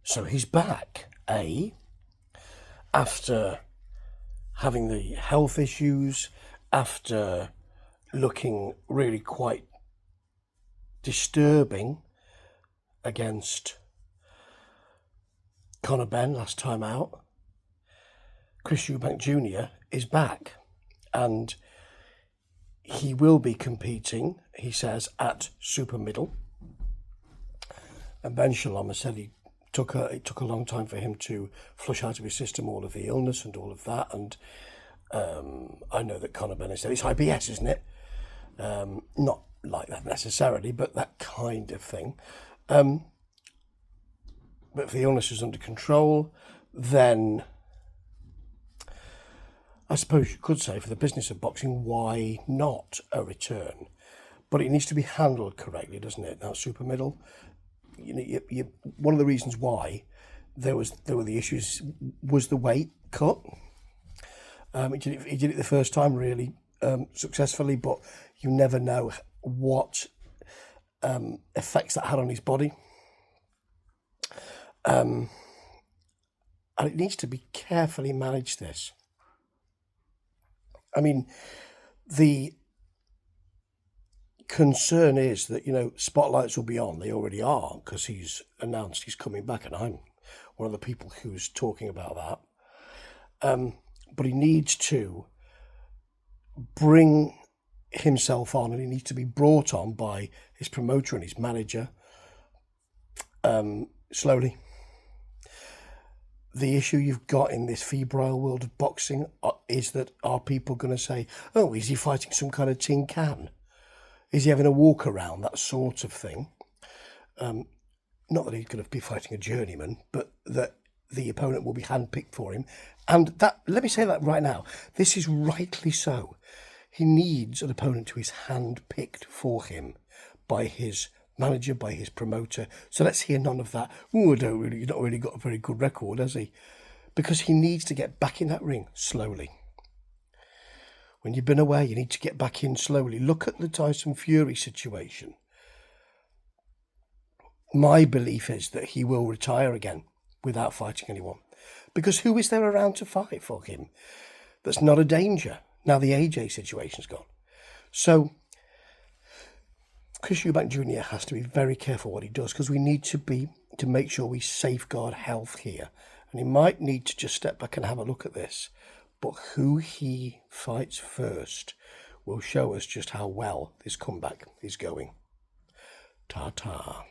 So he's back, after having the health issues, after looking really quite disturbing against Conor Benn last time out. Chris Eubank Jr is back, and he will be competing, he says, at super middle. And Ben Shalom has said it took a long time for him to flush out of his system all of the illness and all of that. And I know that Conor Benn has said it's IBS, isn't it? Not like that necessarily, but that kind of thing. But if the illness is under control, then I suppose you could say, for the business of boxing, why not a return? But it needs to be handled correctly, doesn't it? Now, super middle, one of the reasons why there were the issues was the weight cut. He did it the first time really successfully, but you never know what effects that had on his body. And it needs to be carefully managed, this. I mean, the concern is that, spotlights will be on. They already are, because he's announced he's coming back, and I'm one of the people who's talking about that. But he needs to bring himself on, and he needs to be brought on by his promoter and his manager slowly. The issue you've got in this febrile world of boxing is that, are people going to say, oh, is he fighting some kind of tin can? Is he having a walk around, that sort of thing? Not that he's going to be fighting a journeyman, but that the opponent will be handpicked for him. And that, let me say that right now, this is rightly so. He needs an opponent who is handpicked for him by his manager, by his promoter. So let's hear none of that. Oh, you've not really got a very good record, has he? Because he needs to get back in that ring slowly. When you've been away, you need to get back in slowly. Look at the Tyson Fury situation. My belief is that he will retire again without fighting anyone. Because who is there around to fight for him? That's not a danger. Now the AJ situation's gone. So Chris Eubank Jr has to be very careful what he does, because we need to make sure we safeguard health here. And he might need to just step back and have a look at this. But who he fights first will show us just how well this comeback is going. Ta-ta.